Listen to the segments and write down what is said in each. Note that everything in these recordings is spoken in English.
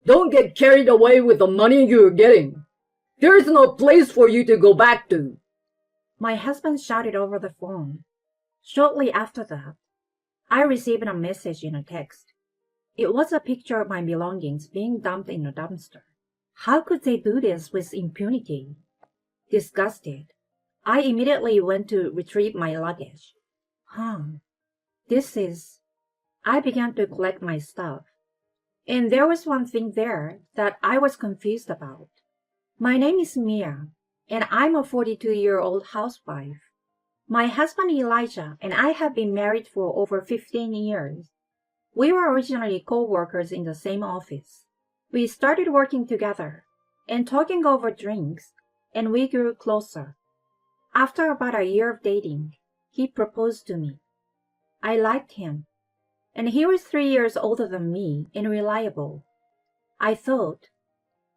Don't get carried away with the money you're getting. There is no place for you to go back to. My husband shouted over the phone. Shortly after that, I received a message in a text. It was a picture of my belongings being dumped in a dumpster. How could they do this with impunity? Disgusted, I immediately went to retrieve my luggage. This is... I began to collect my stuff. And there was one thing there that I was confused about. My name is Mia, and I'm a 42-year-old housewife. My husband Elijah and I have been married for over 15 years. We were originally co-workers in the same office. We started working together and talking over drinks, and we grew closer. After about a year of dating, he proposed to me. I liked him, and he was 3 years older than me and reliable. I thought,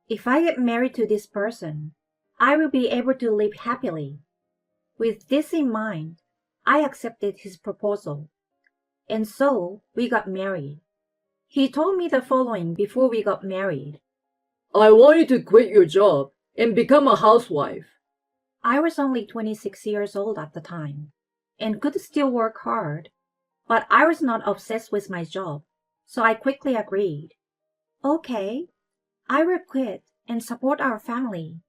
if I get married to this person, I will be able to live happily. With this in mind, I accepted his proposal, and so we got married. He told me the following before we got married. I want you to quit your job and become a housewife. I was only 26 years old at the time and could still work hard, but I was not obsessed with my job, so I quickly agreed. Okay, I will quit and support our family.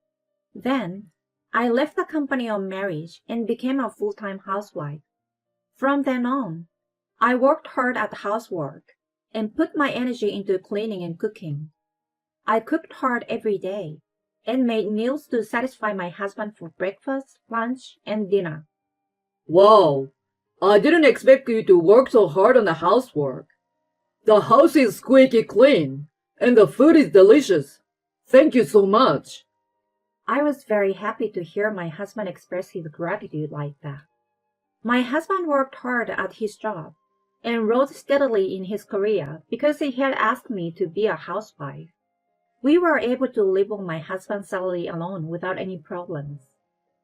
Then, I left the company on marriage and became a full-time housewife. From then on, I worked hard at housework and put my energy into cleaning and cooking. I cooked hard every day and made meals to satisfy my husband for breakfast, lunch, and dinner. Wow, I didn't expect you to work so hard on the housework. The house is squeaky clean, and the food is delicious. Thank you so much. I was very happy to hear my husband express his gratitude like that. My husband worked hard at his job and rose steadily in his career because he had asked me to be a housewife. We were able to live on my husband's salary alone without any problems.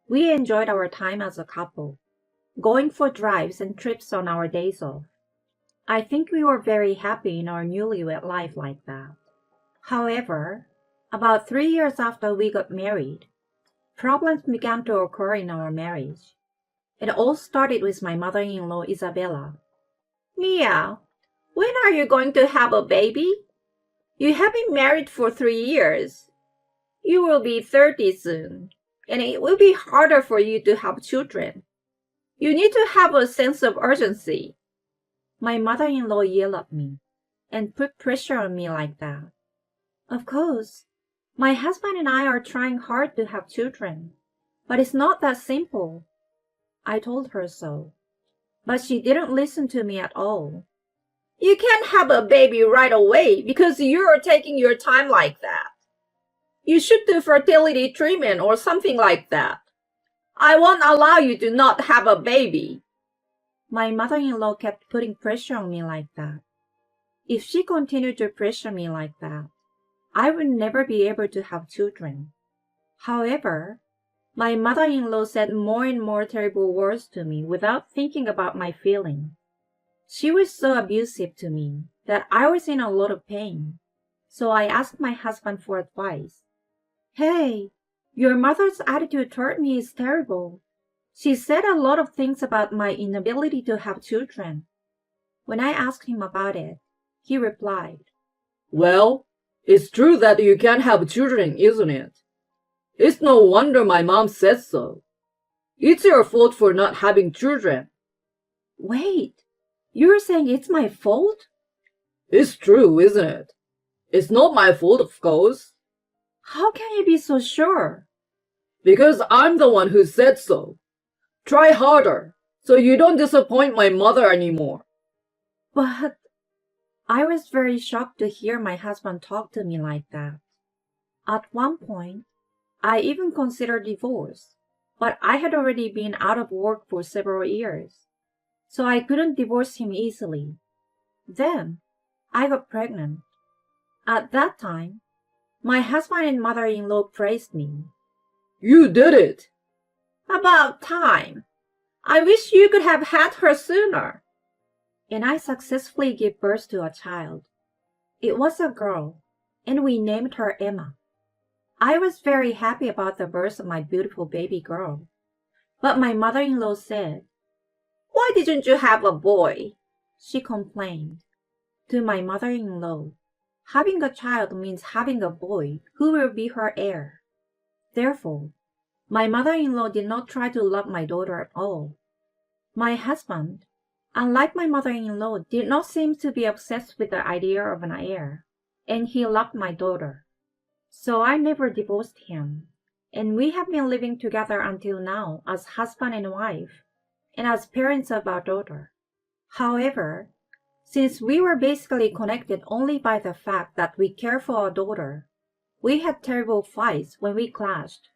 We enjoyed our time as a couple, going for drives and trips on our days off. I think we were very happy in our newlywed life like that. However, about 3 years after we got married, problems began to occur in our marriage. It all started with my mother-in-law, Isabella. Mia, when are you going to have a baby? You have been married for 3 years. You will be 30 soon, and it will be harder for you to have children. You need to have a sense of urgency. My mother-in-law yelled at me and put pressure on me like that. Of course, my husband and I are trying hard to have children, but it's not that simple. I told her so, but she didn't listen to me at all. You can't have a baby right away because you're taking your time like that. You should do fertility treatment or something like that. I won't allow you to not have a baby. My mother-in-law kept putting pressure on me like that. If she continued to pressure me like that, I would never be able to have children. However, my mother-in-law said more and more terrible words to me without thinking about my feelings. She was so abusive to me that I was in a lot of pain, so I asked my husband for advice. Hey, your mother's attitude toward me is terrible. She said a lot of things about my inability to have children. When I asked him about it, he replied, Well, it's true that you can't have children, isn't it? It's no wonder my mom says so. It's your fault for not having children. Wait, you're saying it's my fault? It's true, isn't it? It's not my fault, of course. How can you be so sure? Because I'm the one who said so. Try harder, so you don't disappoint my mother anymore. But I was very shocked to hear my husband talk to me like that. At one point, I even considered divorce, but I had already been out of work for several years, so I couldn't divorce him easily. Then, I got pregnant. At that time, my husband and mother-in-law praised me. You did it! About time! I wish you could have had her sooner. And I successfully gave birth to a child. It was a girl, and we named her Emma. I was very happy about the birth of my beautiful baby girl. But my mother-in-law said, "Why didn't you have a boy?" She complained. To my mother-in-law, having a child means having a boy who will be her heir. Therefore, my mother-in-law did not try to love my daughter at all. My husband, unlike my mother-in-law, did not seem to be obsessed with the idea of an heir, and he loved my daughter. So I never divorced him, and we have been living together until now as husband and wife, and as parents of our daughter. However, since we were basically connected only by the fact that we care for our daughter, we had terrible fights when we clashed.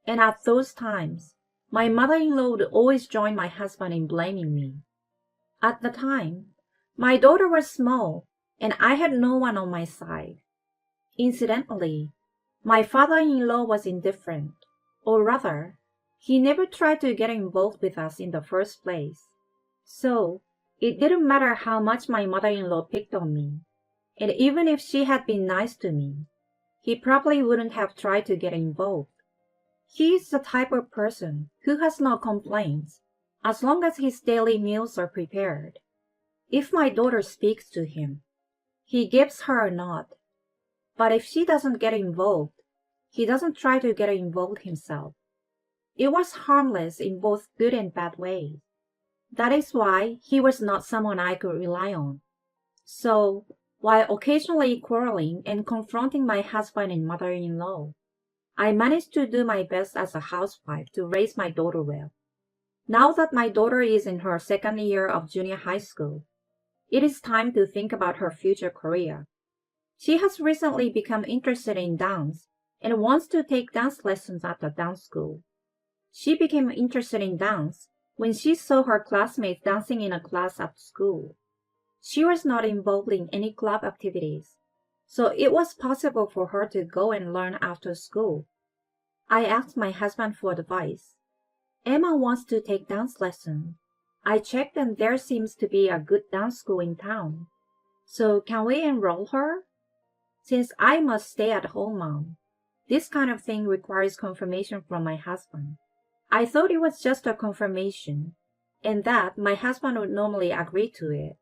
And at those times, my mother-in-law would always join my husband in blaming me. At the time, my daughter was small, and I had no one on my side. Incidentally, my father-in-law was indifferent, or rather, he never tried to get involved with us in the first place. So, it didn't matter how much my mother-in-law picked on me, and even if she had been nice to me, he probably wouldn't have tried to get involved. He is the type of person who has no complaints as long as his daily meals are prepared. If my daughter speaks to him, he gives her a nod. But if she doesn't get involved, he doesn't try to get involved himself. It was harmless in both good and bad ways. That is why he was not someone I could rely on. So, while occasionally quarreling and confronting my husband and mother-in-law, I managed to do my best as a housewife to raise my daughter well. Now that my daughter is in her second year of junior high school, it is time to think about her future career. She has recently become interested in dance and wants to take dance lessons at the dance school. She became interested in dance when she saw her classmates dancing in a class at school. She was not involved in any club activities, so it was possible for her to go and learn after school. I asked my husband for advice. Emma wants to take dance lessons. I checked and there seems to be a good dance school in town. So can we enroll her? Since I must stay at home mom, this kind of thing requires confirmation from my husband. I thought it was just a confirmation, and that my husband would normally agree to it.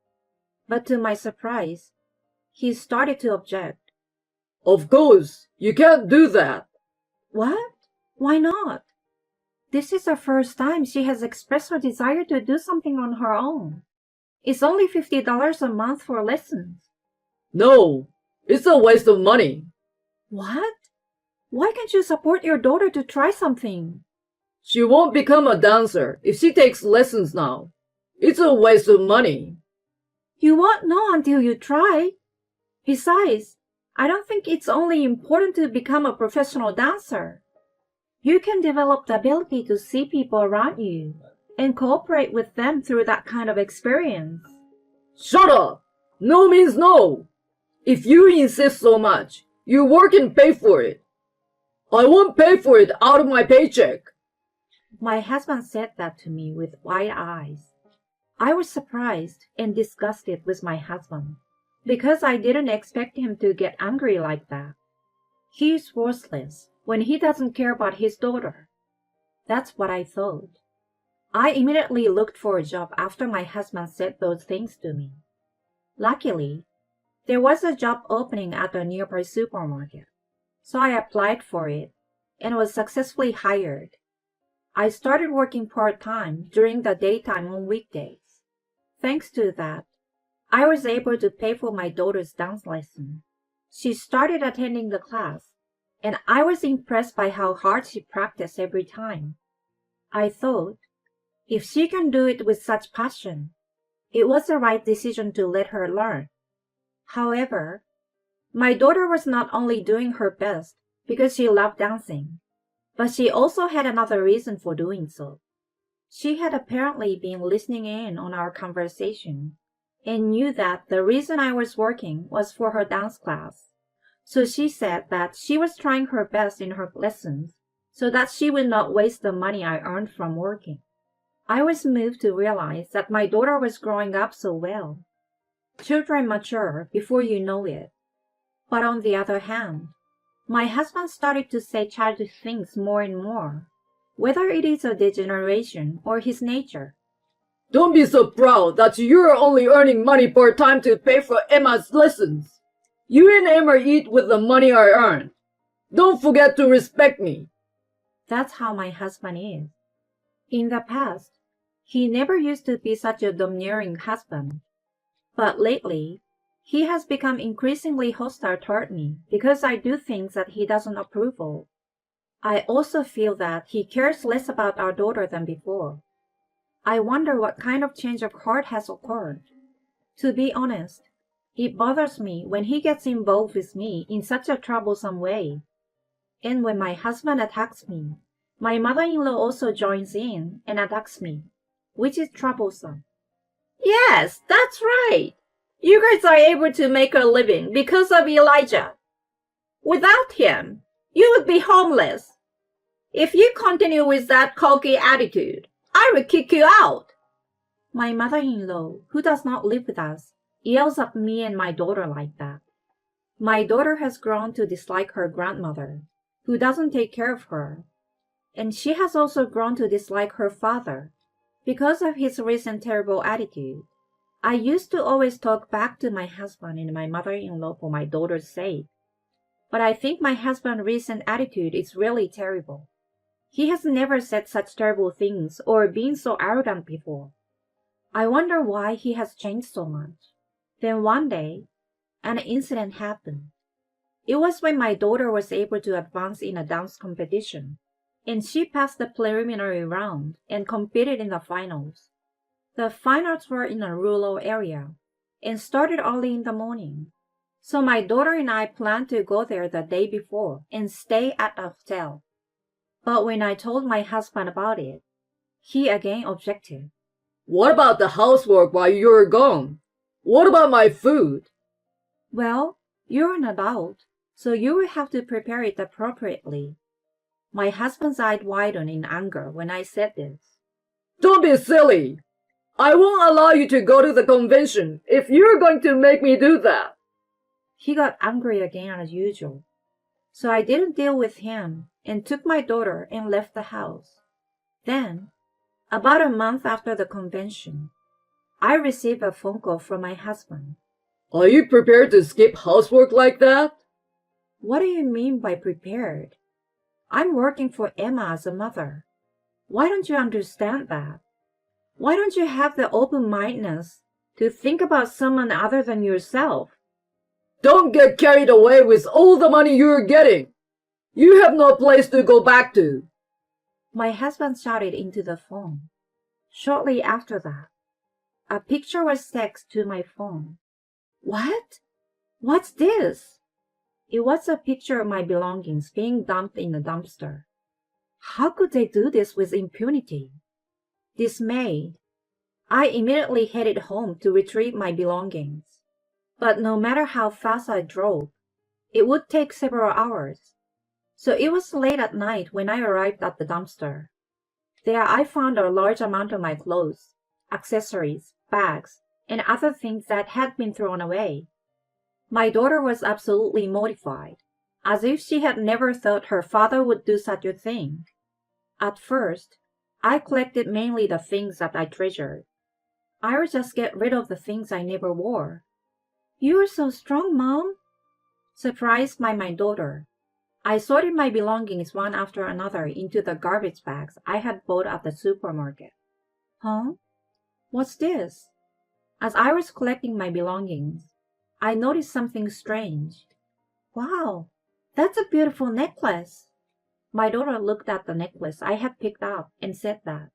But to my surprise, he started to object. Of course, you can't do that. What? Why not? This is the first time she has expressed her desire to do something on her own. It's only $50 a month for lessons. No, it's a waste of money. What? Why can't you support your daughter to try something? She won't become a dancer if she takes lessons now. It's a waste of money. You won't know until you try. Besides, I don't think it's only important to become a professional dancer. You can develop the ability to see people around you and cooperate with them through that kind of experience. Shut up! No means no. If you insist so much, you work and pay for it. I won't pay for it out of my paycheck. My husband said that to me with wide eyes. I was surprised and disgusted with my husband because I didn't expect him to get angry like that. He is worthless when he doesn't care about his daughter. That's what I thought. I immediately looked for a job after my husband said those things to me. Luckily, there was a job opening at a nearby supermarket, so I applied for it and was successfully hired. I started working part-time during the daytime on weekdays. Thanks to that, I was able to pay for my daughter's dance lesson. She started attending the class, and I was impressed by how hard she practiced every time. I thought, if she can do it with such passion, it was the right decision to let her learn. However, my daughter was not only doing her best because she loved dancing, but she also had another reason for doing so. She had apparently been listening in on our conversation and knew that the reason I was working was for her dance class. So she said that she was trying her best in her lessons so that she would not waste the money I earned from working. I was moved to realize that my daughter was growing up so well. Children mature before you know it. But on the other hand, my husband started to say childish things more and more, whether it is a degeneration or his nature. Don't be so proud that you're only earning money part-time to pay for Emma's lessons. You and Emma eat with the money I earn. Don't forget to respect me. That's how my husband is. In the past, he never used to be such a domineering husband. But lately, he has become increasingly hostile toward me because I do things that he doesn't approve of. I also feel that he cares less about our daughter than before. I wonder what kind of change of heart has occurred. To be honest, it bothers me when he gets involved with me in such a troublesome way. And when my husband attacks me, my mother-in-law also joins in and attacks me, which is troublesome. Yes, that's right. You guys are able to make a living because of Elijah. Without him, you would be homeless. If you continue with that cocky attitude, I will kick you out. My mother-in-law, who does not live with us, yells at me and my daughter like that. My daughter has grown to dislike her grandmother, who doesn't take care of her, and she has also grown to dislike her father because of his recent terrible attitude. I used to always talk back to my husband and my mother-in-law for my daughter's sake, but I think my husband's recent attitude is really terrible. He has never said such terrible things or been so arrogant before. I wonder why he has changed so much. Then one day, an incident happened. It was when my daughter was able to advance in a dance competition, and she passed the preliminary round and competed in the finals. The finals were in a rural area and started early in the morning. So my daughter and I planned to go there the day before and stay at a hotel. But when I told my husband about it, he again objected. What about the housework while you're gone? What about my food? Well, you're an adult, so you will have to prepare it appropriately. My husband's eyes widened in anger when I said this. Don't be silly. I won't allow you to go to the convention if you're going to make me do that. He got angry again as usual. So I didn't deal with him and took my daughter and left the house. Then, about a month after the convention, I received a phone call from my husband. Are you prepared to skip housework like that? What do you mean by prepared? I'm working for Emma as a mother. Why don't you understand that? Why don't you have the open-mindedness to think about someone other than yourself? Don't get carried away with all the money you're getting. You have no place to go back to. My husband shouted into the phone. Shortly after that, a picture was texted to my phone. What? What's this? It was a picture of my belongings being dumped in a dumpster. How could they do this with impunity? Dismayed, I immediately headed home to retrieve my belongings. But no matter how fast I drove, it would take several hours. So it was late at night when I arrived at the dumpster. There I found a large amount of my clothes, accessories, bags, and other things that had been thrown away. My daughter was absolutely mortified, as if she had never thought her father would do such a thing. At first, I collected mainly the things that I treasured. I would just get rid of the things I never wore. You are so strong, Mom. Surprised by my daughter, I sorted my belongings one after another into the garbage bags I had bought at the supermarket. Huh? What's this? As I was collecting my belongings, I noticed something strange. Wow, that's a beautiful necklace. My daughter looked at the necklace I had picked up and said that.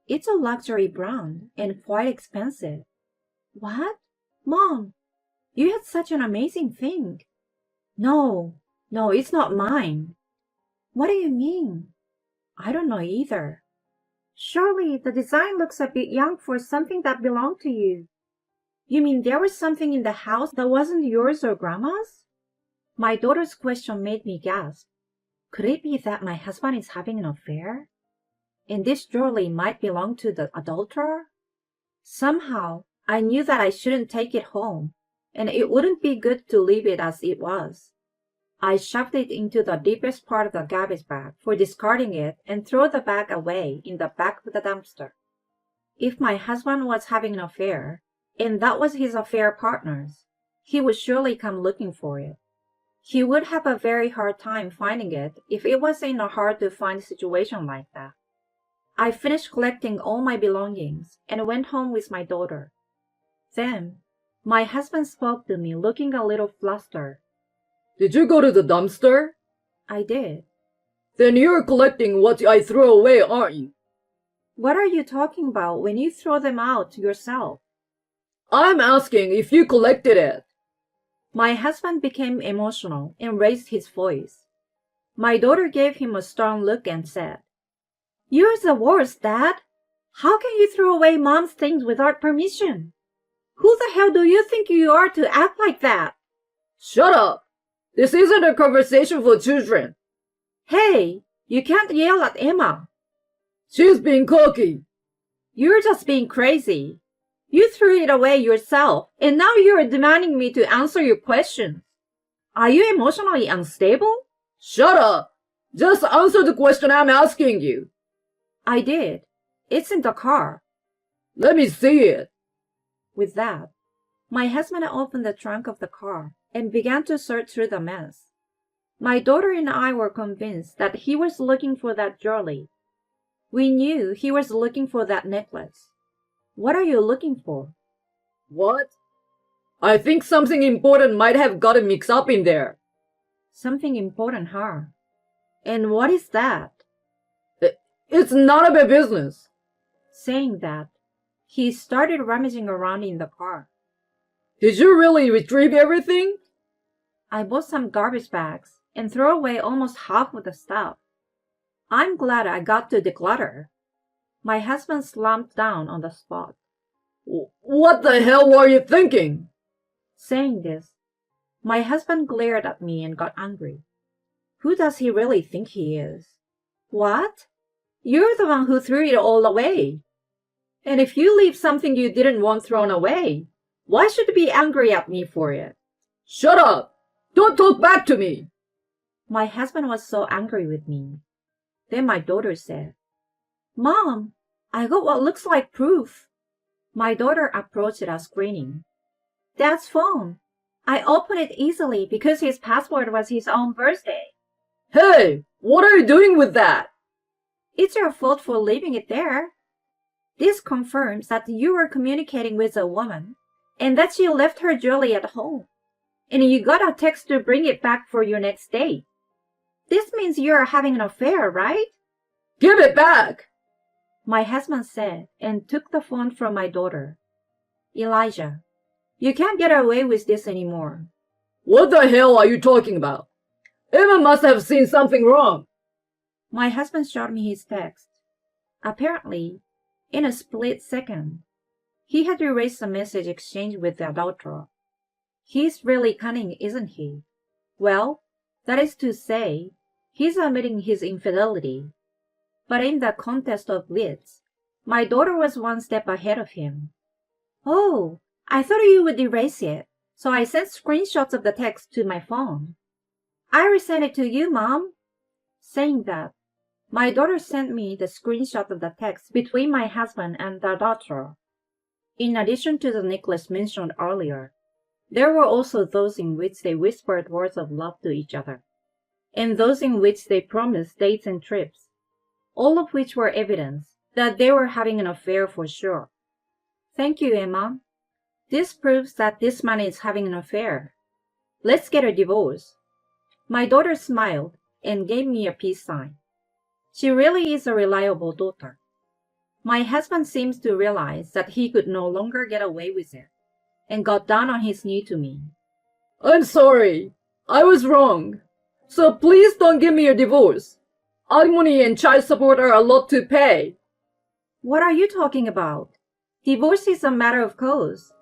It's a luxury brand and quite expensive. What? Mom, you had such an amazing thing. No, it's not mine. What do you mean? I don't know either. Surely the design looks a bit young for something that belonged to you. You mean there was something in the house that wasn't yours or Grandma's? My daughter's question made me gasp. Could it be that my husband is having an affair? And this jewelry might belong to the adulterer? Somehow, I knew that I shouldn't take it home, and it wouldn't be good to leave it as it was. I shoved it into the deepest part of the garbage bag for discarding it and threw the bag away in the back of the dumpster. If my husband was having an affair, and that was his affair partner's, he would surely come looking for it. He would have a very hard time finding it if it was in a hard-to-find situation like that. I finished collecting all my belongings and went home with my daughter. Then, my husband spoke to me looking a little flustered. Did you go to the dumpster? I did. Then you're collecting what I threw away, aren't you? What are you talking about when you throw them out yourself? I'm asking if you collected it. My husband became emotional and raised his voice. My daughter gave him a stern look and said, "You're the worst, Dad. How can you throw away Mom's things without permission? Who the hell do you think you are to act like that?" Shut up! This isn't a conversation for children. Hey, you can't yell at Emma. She's being cocky. You're just being crazy. You threw it away yourself, and now you're demanding me to answer your questions. Are you emotionally unstable? Shut up! Just answer the question I'm asking you. I did. It's in the car. Let me see it. With that, my husband opened the trunk of the car and began to search through the mess. My daughter and I were convinced that he was looking for that jewelry. We knew he was looking for that necklace. What are you looking for? What? I think something important might have gotten mixed up in there. Something important, huh? And what is that? It's none of my business. Saying that, he started rummaging around in the car. Did you really retrieve everything? I bought some garbage bags and threw away almost half of the stuff. I'm glad I got to declutter. My husband slumped down on the spot. What the hell were you thinking? Saying this, my husband glared at me and got angry. Who does he really think he is? What? You're the one who threw it all away. And if you leave something you didn't want thrown away, why should you be angry at me for it? Shut up! Don't talk back to me! My husband was so angry with me. Then my daughter said, "Mom, I got what looks like proof." My daughter approached us grinning. "Dad's phone. I opened it easily because his password was his own birthday." Hey, what are you doing with that? It's your fault for leaving it there. This confirms that you were communicating with a woman and that she left her jewelry at home. And you got a text to bring it back for your next date. This means you're having an affair, right? Give it back! My husband said and took the phone from my daughter. "Elijah, you can't get away with this anymore." What the hell are you talking about? Emma must have seen something wrong. My husband showed me his text. Apparently, in a split second, he had erased the message exchanged with the adulterer. He's really cunning, isn't he? Well, that is to say, he's admitting his infidelity. But in the contest of wits, my daughter was one step ahead of him. "Oh, I thought you would erase it, so I sent screenshots of the text to my phone." "I resent it to you, Mom." Saying that, my daughter sent me the screenshot of the text between my husband and the adulterer. In addition to the necklace mentioned earlier, there were also those in which they whispered words of love to each other, and those in which they promised dates and trips, all of which were evidence that they were having an affair for sure. Thank you, Emma. This proves that this man is having an affair. Let's get a divorce. My daughter smiled and gave me a peace sign. She really is a reliable daughter. My husband seems to realize that he could no longer get away with it, and got down on his knee to me. I'm sorry. I was wrong. So please don't give me a divorce. Alimony and child support are a lot to pay. What are you talking about? Divorce is a matter of course.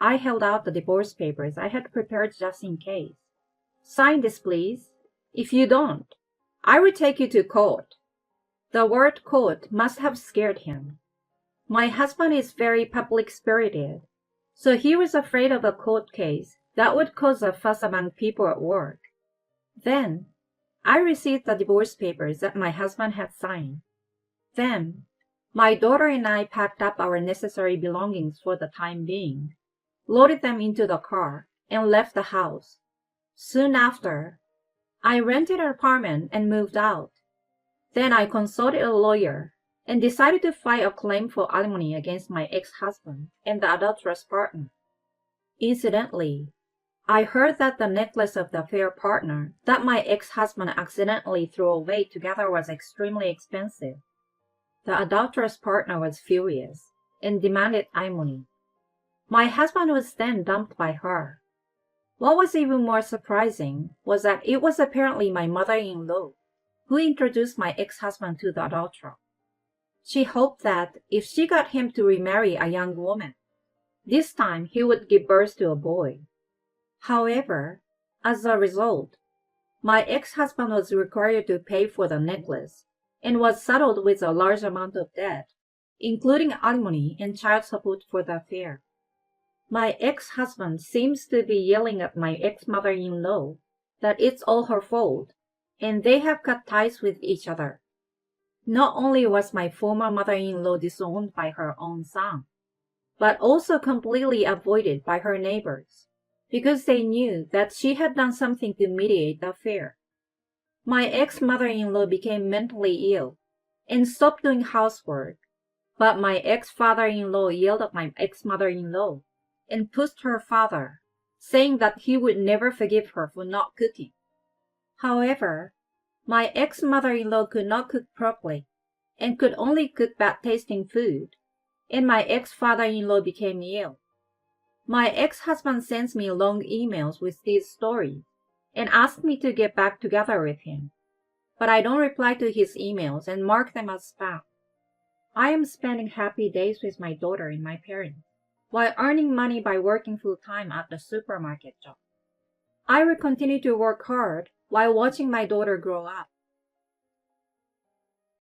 I held out the divorce papers I had prepared just in case. Sign this, please. If you don't, I will take you to court. The word court must have scared him. My husband is very public-spirited, So he was afraid of a court case that would cause a fuss among people at work. Then, I received the divorce papers that my husband had signed. Then, my daughter and I packed up our necessary belongings for the time being, loaded them into the car, and left the house. Soon after, I rented an apartment and moved out. Then I consulted a lawyer and decided to file a claim for alimony against my ex-husband and the adulterous partner. Incidentally, I heard that the necklace of the affair partner that my ex-husband accidentally threw away together was extremely expensive. The adulterous partner was furious and demanded alimony. My husband was then dumped by her. What was even more surprising was that it was apparently my mother-in-law who introduced my ex-husband to the adulterer. She hoped that if she got him to remarry a young woman, this time he would give birth to a boy. However, as a result, my ex-husband was required to pay for the necklace and was saddled with a large amount of debt, including alimony and child support for the affair. My ex-husband seems to be yelling at my ex-mother-in-law that it's all her fault, and they have cut ties with each other. Not only was my former mother-in-law disowned by her own son, but also completely avoided by her neighbors, because they knew that she had done something to mediate the affair. My ex-mother-in-law became mentally ill and stopped doing housework, but my ex-father-in-law yelled at my ex-mother-in-law and pushed her father, saying that he would never forgive her for not cooking. However, my ex-mother-in-law could not cook properly and could only cook bad-tasting food, and my ex-father-in-law became ill. My ex-husband sends me long emails with these stories and asks me to get back together with him, but I don't reply to his emails and mark them as spam. I am spending happy days with my daughter and my parents, while earning money by working full-time at the supermarket job. I will continue to work hard while watching my daughter grow up.